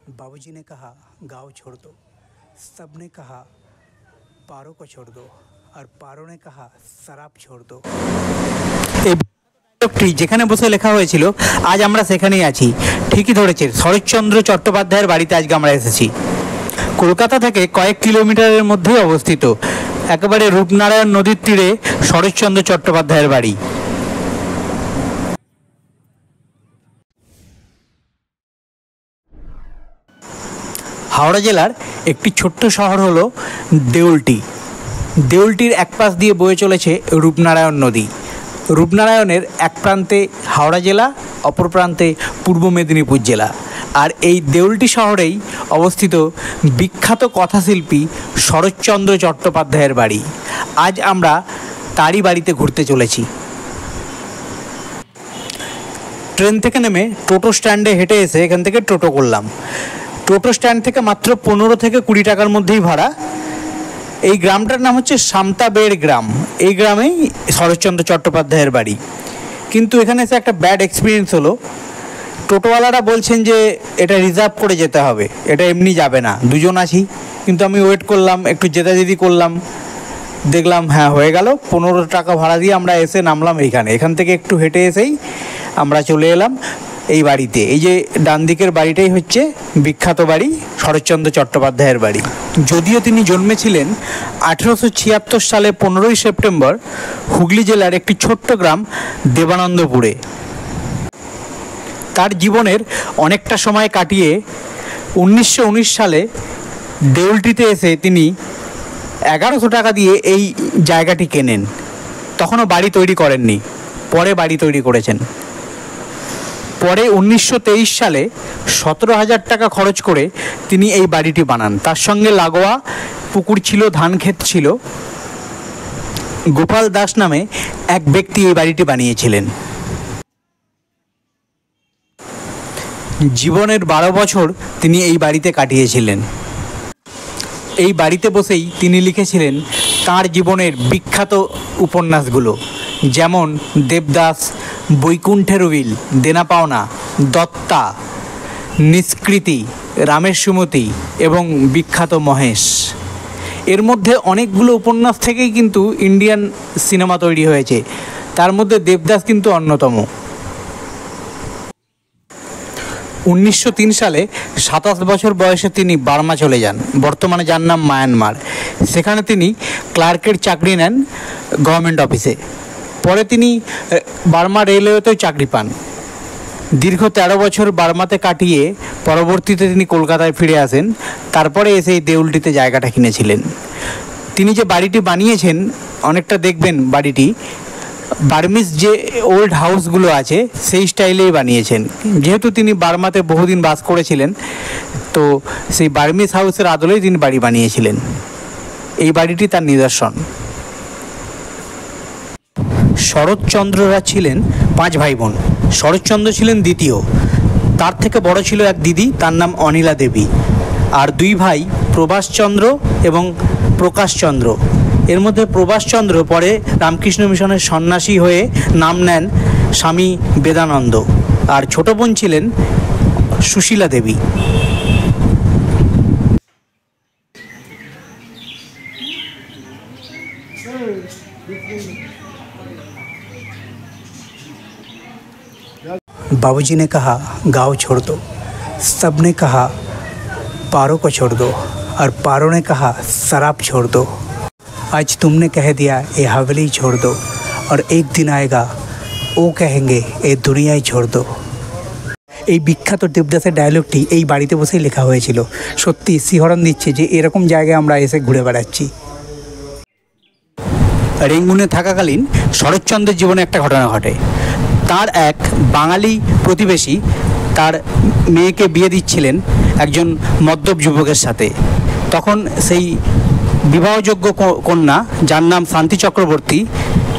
बाबूजी ने कहा गांव छोड़ दो, सबने कहा पारों को छोड़ दो और पारों ने कहा शराब छोड़ दो। যেখানে বসে লেখা হয়েছিল আজ আমরা সেখানেই আছি। ঠিকই ধরেছেন, শরৎচন্দ্র চট্টোপাধ্যায়ের বাড়িতে আজকে আমরা এসেছি। কলকাতা থেকে কয়েক কিলোমিটারের মধ্যেই অবস্থিত, একেবারে রূপনারায়ণ নদীর তীরে শরৎচন্দ্র চট্টোপাধ্যায়ের বাড়ি। হাওড়া জেলার একটি ছোট্ট শহর হলো দেউলটি। দেউলটির এক পাশ দিয়ে বয়ে চলেছে রূপনারায়ণ নদী। রূপনারায়ণের এক প্রান্তে হাওড়া জেলা, অপর প্রান্তে পূর্ব মেদিনীপুর জেলা। আর এই দেউলটি শহরেই অবস্থিত বিখ্যাত কথাশিল্পী শরৎচন্দ্র চট্টোপাধ্যায়ের বাড়ি। আজ আমরা তারই বাড়িতে ঘুরতে চলেছি। ট্রেন থেকে নেমে টোটো স্ট্যান্ডে হেঁটে এসে এখান থেকে টোটো করলাম। টোটো স্ট্যান্ড থেকে মাত্র 15 থেকে 20 টাকার মধ্যেই ভাড়া। এই গ্রামটার নাম হচ্ছে সামতাবেড় গ্রাম। এই গ্রামেই শরৎচন্দ্র চট্টোপাধ্যায়ের বাড়ি। কিন্তু এখানে এসে একটা ব্যাড এক্সপিরিয়েন্স হলো। টোটোওয়ালারা বলছেন যে এটা রিজার্ভ করে যেতে হবে, এটা এমনি যাবে না। দুজন আছি, কিন্তু আমি ওয়েট করলাম, একটু জেদাজেদি করলাম, দেখলাম হ্যাঁ হয়ে গেল। 15 টাকা ভাড়া দিয়ে আমরা এসে নামলাম এইখানে। এখান থেকে একটু হেঁটে এসেই আমরা চলে এলাম এই বাড়িতে। এই যে ডান দিকের বাড়িটাই হচ্ছে বিখ্যাত বাড়ি শরৎচন্দ্র চট্টোপাধ্যায়ের বাড়ি। যদিও তিনি জন্মেছিলেন 1876 সালে 15ই সেপ্টেম্বর হুগলি জেলার একটি ছোট্ট গ্রাম দেবানন্দপুরে। তার জীবনের অনেকটা সময় কাটিয়ে 1919 সালে দেউলটিতে এসে তিনি 1100 টাকা দিয়ে এই জায়গাটি কেনেন। তখনও বাড়ি তৈরি করেননি, পরে বাড়ি তৈরি করেছেন। পরে 1923 সালে 17,000 টাকা খরচ করে তিনি এই বাড়িটি বানান। তার সঙ্গে লাগোয়া পুকুর ছিল, ধান ক্ষেত ছিল। গোপাল দাস নামে এক ব্যক্তি এই বাড়িটি বানিয়েছিলেন। জীবনের 12 বছর তিনি এই বাড়িতে কাটিয়েছিলেন। এই বাড়িতে বসেই তিনি লিখেছিলেন তাঁর জীবনের বিখ্যাত উপন্যাসগুলো, যেমন দেবদাস, বৈকুণ্ঠের উইল, দেনা পাওনা, দত্তা, নিষ্কৃতি, রামের সুমতি এবং বিখ্যাত মহেশ। এর মধ্যে অনেকগুলো উপন্যাস থেকেই কিন্তু ইন্ডিয়ান সিনেমা তৈরি হয়েছে, তার মধ্যে দেবদাস কিন্তু অন্যতম। 1903 সালে 27 বছর বয়সে তিনি বার্মা চলে যান, বর্তমানে যার নাম মায়ানমার। সেখানে তিনি ক্লার্কের চাকরি নেন গভর্নমেন্ট অফিসে। পরে তিনি বার্মা রেলওয়েতেও চাকরি পান। দীর্ঘ 13 বছর বার্মাতে কাটিয়ে পরবর্তীতে তিনি কলকাতায় ফিরে আসেন। তারপরে এসে এই দেউলটিতে জায়গাটা কিনেছিলেন। তিনি যে বাড়িটি বানিয়েছেন, অনেকটা দেখবেন বাড়িটি বার্মিজ যে ওল্ড হাউসগুলো আছে সেই স্টাইলেই বানিয়েছেন। যেহেতু তিনি বার্মাতে বহুদিন বাস করেছিলেন, তো সেই বার্মিজ হাউসের আদলেই তিনি বাড়ি বানিয়েছিলেন। এই বাড়িটি তার নিদর্শন। শরৎচন্দ্ররা ছিলেন 5 ভাই বোন। শরৎচন্দ্র ছিলেন দ্বিতীয়। তার থেকে বড় ছিল এক দিদি, তার নাম অনিলা দেবী। আর 2 ভাই প্রভাসচন্দ্র এবং প্রকাশচন্দ্র। এর মধ্যে প্রভাসচন্দ্র পরে রামকৃষ্ণ মিশনের সন্ন্যাসী হয়ে নাম নেন স্বামী বেদানন্দ। আর ছোট বোন ছিলেন সুশীলা দেবী। बाबूजी ने कहा गांव छोड़ दो, सबने कहा पारों को छोड़ दो और पारों ने कहा शराब छोड़ दो। आज तुमने कह दिया ये हवेली छोड़ दो और एक दिन आएगा वो कहेंगे ये दुनिया ही छोड़ दो। এই বিখ্যাত দেবদাসের ডায়লগটি এই বাড়িতে বসেই লেখা হয়েছিল। সত্যি শিহরণ দিচ্ছে যে এরকম জায়গায় আমরা এসে ঘুরে বেড়াচ্ছি। রেঙ্গুনে থাকাকালীন শরৎচন্দ্রের জীবনে একটা ঘটনা ঘটে। তার এক বাঙালি প্রতিবেশী তার মেয়েকে বিয়ে দিচ্ছিলেন একজন মদ্যপ যুবকের সাথে। তখন সেই বিবাহযোগ্য কন্যা, যার নাম শান্তি চক্রবর্তী,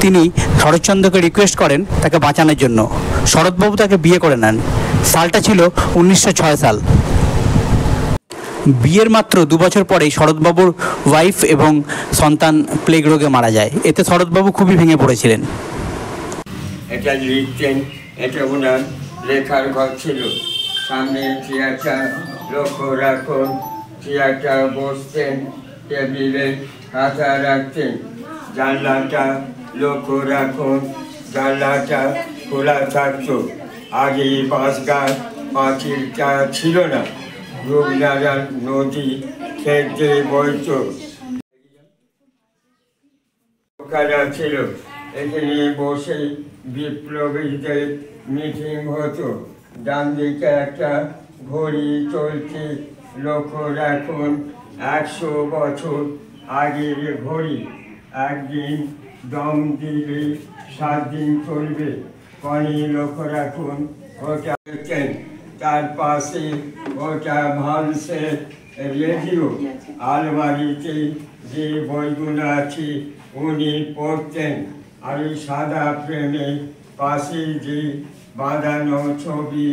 তিনি শরৎচন্দ্রকে রিকোয়েস্ট করেন তাকে বাঁচানোর জন্য। শরৎবাবু তাকে বিয়ে করে নেন। সালটা ছিল 1906 সাল। বিয়ের মাত্র 2 বছর পরেই শরৎবাবুর ওয়াইফ এবং সন্তান প্লেগ রোগে মারা যায়। এতে শরৎবাবু খুবই ভেঙে পড়েছিলেন। এটা লিখতেন, এটা ওনার লেখার ঘর ছিল। সামনে থিয়েটার, লক্ষ্য রাখুন থিয়েটার বসতেন, টেবিলে খাতা রাখতেন। জানলাটা লক্ষ্য রাখুন, জানলাটা খোলা থাকতো। আগে বাঁশ গাছ পাঁচিলটা ছিল না, রূপনারায়ণ নদী খেতে বইত। লোকেরা ছিল, এখানে বসে বিপ্লবীদের মিটিং হতো। ডান দিকে একটা ঘড়ি চলছে, লক্ষ্য রাখুন 100 বছর আগের ঘড়ি। একদিন দম দিলে 7 দিন চলবে। পানি লক্ষ্য রাখুন, ওটা দেখতেন। তার পাশে ওটা ভালসে রেডিও। আলমারিতে যে বইগুলো আছে উনি পড়তেন। আর এই সাদা ফ্রেমে পাশে যে বাঁধানো ছবি,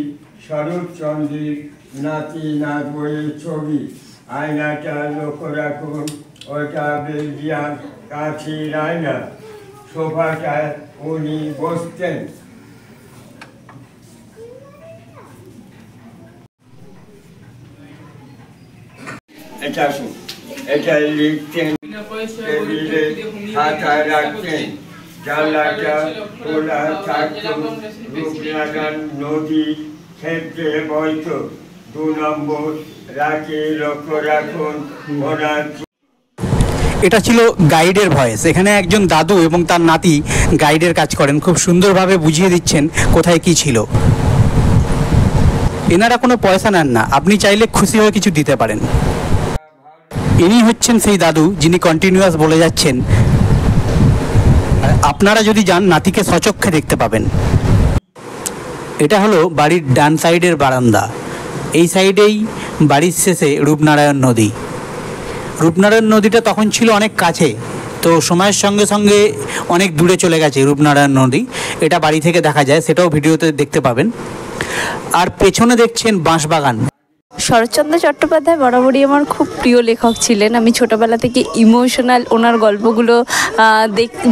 শরৎচন্দ্রের নাতি নাত বইয়ের ছবি। আয়নাটা লক্ষ্য রাখুন, ওটা বেলজিয়াম কাছের আয়না। সোফাটায় উনি বসতেন। এটা এটা লিখতেন, টেবিলে খাতা রাখতেন। জানলাটা খোলা থাকতো, রূপনারায়ণ নদী খেতে বইত। 2 নম্বর রাখে লক্ষ্য রাখুন, ওনার। এটা ছিল গাইডের ভয়েস। এখানে একজন দাদু এবং তার নাতি গাইডের কাজ করেন, খুব সুন্দরভাবে বুঝিয়ে দিচ্ছেন কোথায় কি ছিল। এনারা কোনো পয়সা নেন না, আপনি চাইলে খুশি হয়ে কিছু দিতে পারেন। ইনি হচ্ছেন সেই দাদু যিনি কন্টিনিউয়াস বলে যাচ্ছেন। আপনারা যদি যান নাতিকে সচক্ষে দেখতে পাবেন। এটা হলো বাড়ির ডান সাইডের বারান্দা। এই সাইডেই বাড়ির শেষে রূপনারায়ণ নদী। রূপনারায়ণ নদীটা তখন ছিল অনেক কাছে, তো সময়ের সঙ্গে সঙ্গে অনেক দূরে চলে গেছে রূপনারায়ণ নদী। এটা বাড়ি থেকে দেখা যায়, সেটাও ভিডিওতে দেখতে পাবেন। আর পেছনে দেখছেন বাঁশবাগান। শরৎচন্দ্র চট্টোপাধ্যায় বরাবরই আমার খুব প্রিয় লেখক ছিলেন। আমি ছোটোবেলা থেকে ইমোশনাল ওনার গল্পগুলো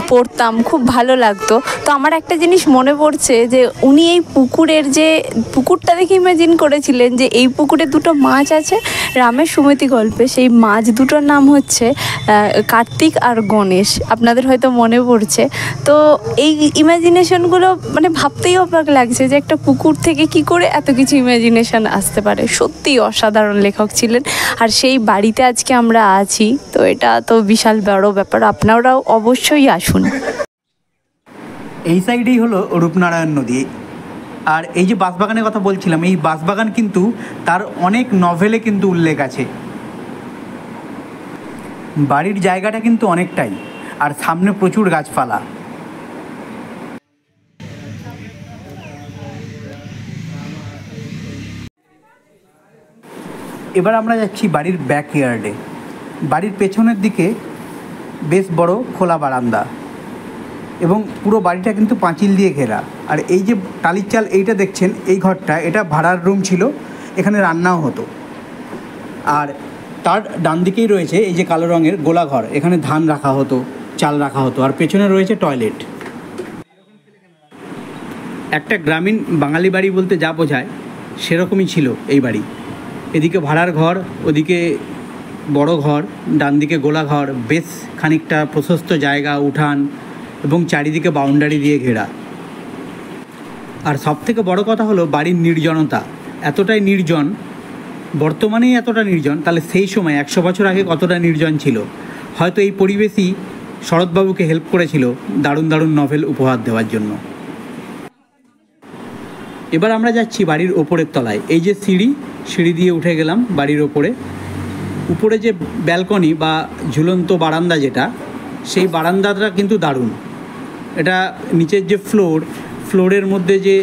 পড়তাম, খুব ভালো লাগতো। তো আমার একটা জিনিস মনে পড়ছে যে উনি এই পুকুরটা দেখে ইমাজিন করেছিলেন যে এই পুকুরে 2টো মাছ আছে রামের সুমতি গল্পে। সেই মাছ দুটোর নাম হচ্ছে কার্তিক আর গণেশ। আপনাদের হয়তো মনে পড়ছে। তো এই ইমাজিনেশনগুলো মানে ভাবতেই অবাক লাগছে যে একটা পুকুর থেকে কি করে এত কিছু ইমাজিনেশন আসতে পারে। সত্যি অসাধারণ লেখক ছিলেন। আর সেই বাড়িতে আজকে আমরা আছি, তো এটা তো বিশাল বড় ব্যাপার। আপনারাও অবশ্যই আসুন। এই সাইডেই হলো রূপনারায়ণ নদী। আর এই যে বাঁশবাগানের কথা বলছিলাম, এই বাঁশবাগান কিন্তু তার অনেক নভেলে কিন্তু উল্লেখ আছে। বাড়ির জায়গাটা কিন্তু অনেকটাই, আর সামনে প্রচুর গাছপালা। এবার আমরা যাচ্ছি বাড়ির ব্যাকইয়ার্ডে। বাড়ির পেছনের দিকে বেশ বড় খোলা বারান্দা এবং পুরো বাড়িটা কিন্তু পাঁচিল দিয়ে ঘেরা। আর এই যে টালির চাল এইটা দেখছেন, এই ঘরটা, এটা ভাড়ার রুম ছিল, এখানে রান্নাও হতো। আর তার ডান দিকেই রয়েছে এই যে কালো রঙের গোলাঘর, এখানে ধান রাখা হতো, চাল রাখা হতো। আর পেছনে রয়েছে টয়লেট। একটা গ্রামীণ বাঙালি বাড়ি বলতে যা বোঝায় সেরকমই ছিল এই বাড়ি। এদিকে ভাড়ার ঘর, ওদিকে বড় ঘর, ডান দিকে গোলাঘর, বেশ খানিকটা প্রশস্ত জায়গা, উঠান এবং চারিদিকে বাউন্ডারি দিয়ে ঘেরা। আর সবথেকে বড় কথা হলো বাড়ির নির্জনতা। এতটাই নির্জন, বর্তমানেই এতটা নির্জন, তাহলে সেই সময় 100 বছর আগে কতটা নির্জন ছিল। হয়তো এই পরিবেশই শরৎবাবুকে হেল্প করেছিল দারুণ দারুণ নভেল উপহার দেওয়ার জন্য। এবার আমরা যাচ্ছি বাড়ির ওপরের তলায়। এই যে সিঁড়ি দিয়ে উঠে গেলাম বাড়ির উপরে যে ব্যালকনি বা ঝুলন্ত বারান্দা যেটা, সেই বারান্দাটা কিন্তু দারুণ। এটা নিচের যে ফ্লোরের মধ্যে যে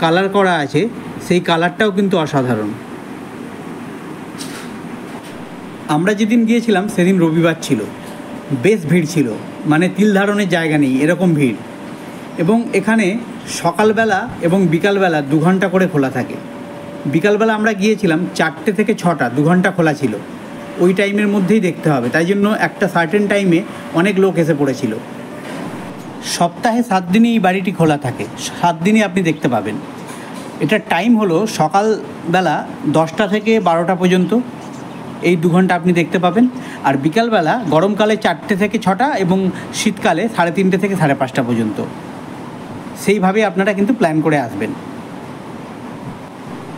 কালার করা আছে, সেই কালারটাও কিন্তু অসাধারণ। আমরা যেদিন গিয়েছিলাম সেদিন রবিবার ছিল, বেশ ভিড় ছিল, মানে তিল ধারণের জায়গা নেই এরকম ভিড়। এবং এখানে সকালবেলা এবং বিকালবেলা 2 ঘন্টা করে খোলা থাকে। বিকালবেলা আমরা গিয়েছিলাম 4টে থেকে 6টা, 2 ঘন্টা খোলা ছিল। ওই টাইমের মধ্যেই দেখতে হবে, তাই জন্য একটা সার্টেন টাইমে অনেক লোক এসে পড়েছিল। সপ্তাহে 7 দিনই এই বাড়িটি খোলা থাকে, 7 দিনই আপনি দেখতে পাবেন। এটার টাইম হলো সকালবেলা 10টা থেকে 12টা পর্যন্ত, এই 2 ঘন্টা আপনি দেখতে পাবেন। আর বিকালবেলা গরমকালে 4টে থেকে 6টা এবং শীতকালে 3:30 থেকে 5:30 পর্যন্ত। সেইভাবে আপনারা কিন্তু প্ল্যান করে আসবেন।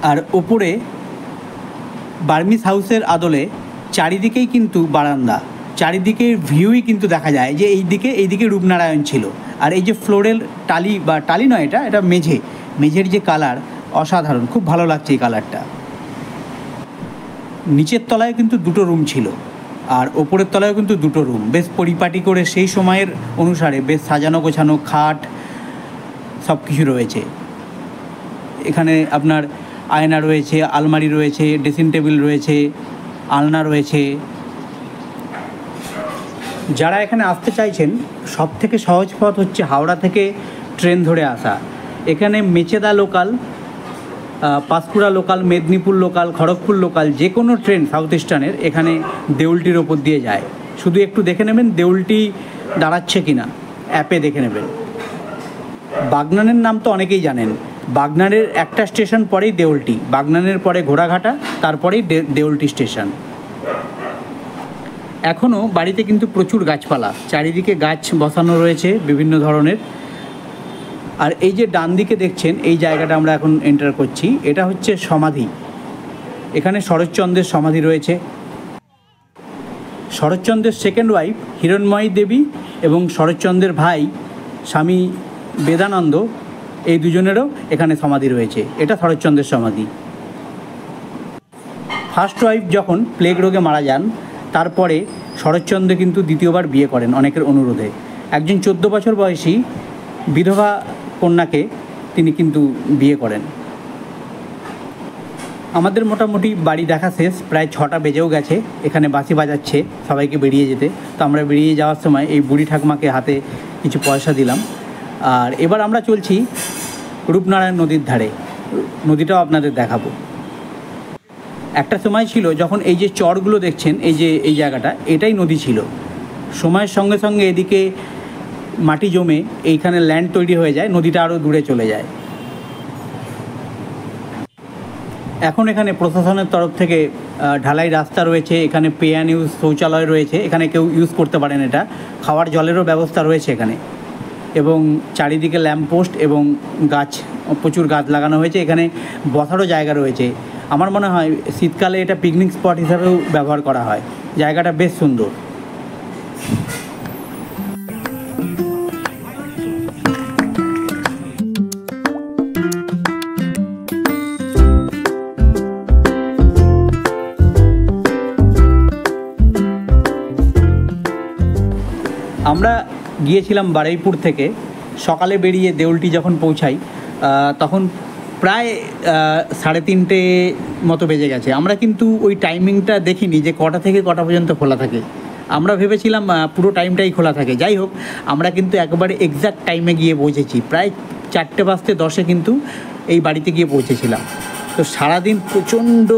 আর ওপরে বার্মিস হাউসের আদলে চারিদিকেই কিন্তু বারান্দা, চারিদিকের ভিউই কিন্তু দেখা যায় যে এইদিকে রূপনারায়ণ ছিল। আর এই যে ফ্লোরেল টালি বা টালি নয়, এটা মেঝের যে কালার অসাধারণ, খুব ভালো লাগছে এই কালারটা। নিচের তলায় কিন্তু 2টো রুম ছিল আর ওপরের তলায়ও কিন্তু 2টো রুম, বেশ পরিপাটি করে সেই সময়ের অনুসারে বেশ সাজানো গোছানো, খাট সব কিছু রয়েছে। এখানে আপনার আয়না রয়েছে, আলমারি রয়েছে, ড্রেসিং টেবিল রয়েছে, আলনা রয়েছে। যারা এখানে আসতে চাইছেন সব থেকে সহজ পথ হচ্ছে হাওড়া থেকে ট্রেন ধরে আসা। এখানে Mecheda local, Panskura local, Medinipur local, Kharagpur local, যে কোনো ট্রেন সাউথ ইস্টার্নের এখানে দেউলটির ওপর দিয়ে যায়। শুধু একটু দেখে নেবেন দেউলটি দাঁড়াচ্ছে কি না, অ্যাপে দেখে নেবেন। বাগনানের নাম তো অনেকেই জানেন, বাগনানের একটা স্টেশন পরেই দেউলটি, বাগনানের পরে ঘোড়াঘাটা, তারপরেই দেউলটি স্টেশন। এখনও বাড়িতে কিন্তু প্রচুর গাছপালা, চারিদিকে গাছ বসানো রয়েছে বিভিন্ন ধরনের। আর এই যে ডান দিকে দেখছেন এই জায়গাটা আমরা এখন এন্টার করছি, এটা হচ্ছে সমাধি। এখানে শরৎচন্দ্রের সমাধি রয়েছে। শরৎচন্দ্রের সেকেন্ড ওয়াইফ হিরণময়ী দেবী এবং শরৎচন্দ্রের ভাই স্বামী বেদানন্দ, এই দুজনেরও এখানে সমাধি রয়েছে। এটা শরৎচন্দ্রের সমাধি। ফার্স্ট ওয়াইফ যখন প্লেগ রোগে মারা যান, তারপরে শরৎচন্দ্র কিন্তু দ্বিতীয়বার বিয়ে করেন অনেকের অনুরোধে। একজন 14 বছর বয়সী বিধবা কন্যাকে তিনি কিন্তু বিয়ে করেন। আমাদের মোটামুটি বাড়ি দেখা শেষ, প্রায় 6টা বেজেও গেছে। এখানে বাঁশি বাজাচ্ছে সবাইকে বেরিয়ে যেতে। তো আমরা বেরিয়ে যাওয়ার সময় এই বুড়ি ঠাকুমাকে হাতে কিছু পয়সা দিলাম। আর এবার আমরা চলছি রূপনারায়ণ নদীর ধারে, নদীটাও আপনাদের দেখাবো। একটা সময় ছিল যখন এই যে চরগুলো দেখছেন, এই জায়গাটা, এটাই নদী ছিল। সময়ের সঙ্গে সঙ্গে এদিকে মাটি জমে এইখানে ল্যান্ড তৈরি হয়ে যায়, নদীটা আরও দূরে চলে যায়। এখন এখানে প্রশাসনের তরফ থেকে ঢালাই রাস্তা রয়েছে, এখানে পে অ্যান্ড ইউজ শৌচালয় রয়েছে, এখানে কেউ ইউজ করতে পারেন। এটা খাওয়ার জলেরও ব্যবস্থা রয়েছে এখানে, এবং চারিদিকে ল্যাম্পপোস্ট এবং গাছ, প্রচুর গাছ লাগানো হয়েছে। এখানে বসারও জায়গা রয়েছে। আমার মনে হয় শীতকালে এটা পিকনিক স্পট হিসাবেও ব্যবহার করা হয়। জায়গাটা বেশ সুন্দর। আমরা গিয়েছিলাম বারুইপুর থেকে। সকালে বেরিয়ে দেউলটি যখন পৌঁছাই তখন প্রায় 3:30 মতো বেজে গেছে। আমরা কিন্তু ওই টাইমিংটা দেখিনি যে কটা থেকে কটা পর্যন্ত খোলা থাকে। আমরা ভেবেছিলাম পুরো টাইমটাই খোলা থাকে। যাই হোক, আমরা কিন্তু একবারে এক্স্যাক্ট টাইমে গিয়ে পৌঁছেছি। প্রায় 4:10 কিন্তু এই বাড়িতে গিয়ে পৌঁছেছিলাম। তো সারাদিন প্রচণ্ড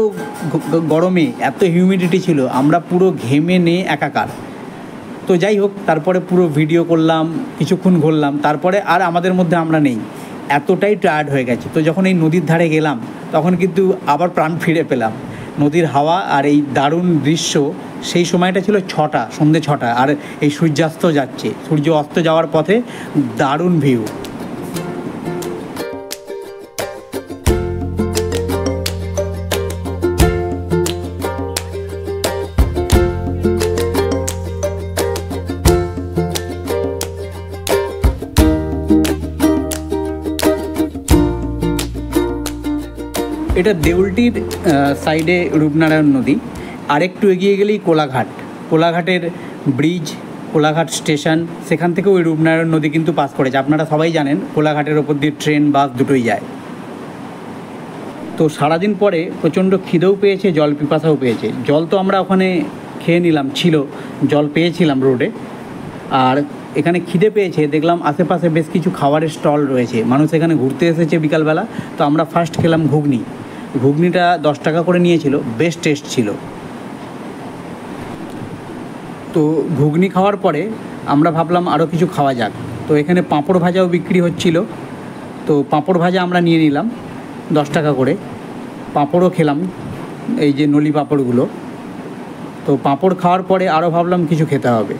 গরমে এত হিউমিডিটি ছিল, আমরা পুরো ঘেমে নিয়ে একাকার। তো যাই হোক, তারপরে পুরো ভিডিও করলাম, কিছুক্ষণ ঘুরলাম, তারপরে আর আমাদের মধ্যে আমরা নেই, এতটাই টায়ার্ড হয়ে গেছে। তো যখন এই নদীর ধারে গেলাম তখন কিন্তু আবার প্রাণ ফিরে পেলাম। নদীর হাওয়া আর এই দারুণ দৃশ্য। সেই সময়টা ছিল 6টা, সন্ধ্যে 6টা, আর এই সূর্যাস্ত যাচ্ছে, সূর্য অস্ত যাওয়ার পথে দারুণ ভিউ। এটা দেউলটির সাইডে রূপনারায়ণ নদী। আরেকটু এগিয়ে গেলেই কোলাঘাট, কোলাঘাটের ব্রিজ, কোলাঘাট স্টেশন, সেখান থেকে ওই রূপনারায়ণ নদী কিন্তু পাস করেছে। আপনারা সবাই জানেন কোলাঘাটের ওপর দিয়ে ট্রেন, বাস দুটোই যায়। তো সারাদিন পরে প্রচণ্ড খিদেও পেয়েছে, জল পিপাসাও পেয়েছে। জল তো আমরা ওখানে খেয়ে নিলাম, ছিল জল পেয়েছিলাম রোডে। আর এখানে খিদে পেয়েছে, দেখলাম আশেপাশে বেশ কিছু খাবারের স্টল রয়েছে, মানুষ এখানে ঘুরতে এসেছে বিকালবেলা। তো আমরা ফার্স্ট খেলাম ঘুগনি। ঘুগনিটা 10 টাকা করে নিয়েছিল, বেশ টেস্ট ছিল। তো ঘুগনি খাওয়ার পরে আমরা ভাবলাম আরও কিছু খাওয়া যাক। তো এখানে পাঁপড় ভাজাও বিক্রি হচ্ছিল, তো পাঁপড় ভাজা আমরা নিয়ে নিলাম। 10 টাকা করে। পাঁপড়ও খেলাম, এই যে নলি পাঁপড়গুলো। তো পাঁপড় খাওয়ার পরে আরও ভাবলাম কিছু খেতে হবে।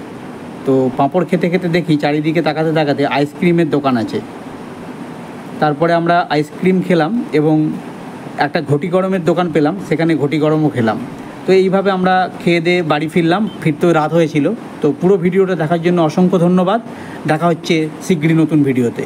তো পাঁপড় খেতে খেতে দেখি চারিদিকে তাকাতে তাকাতে আইসক্রিমের দোকান আছে। তারপরে আমরা আইসক্রিম খেলাম এবং একটা ঘটি গরমের দোকান পেলাম, সেখানে ঘটি গরমও খেলাম। তো এইভাবে আমরা খেয়ে দিয়ে বাড়ি ফিরলাম, ফিরতেও রাত হয়েছিল। তো পুরো ভিডিওটা দেখার জন্য অসংখ্য ধন্যবাদ। দেখা হচ্ছে শীঘ্রই নতুন ভিডিওতে।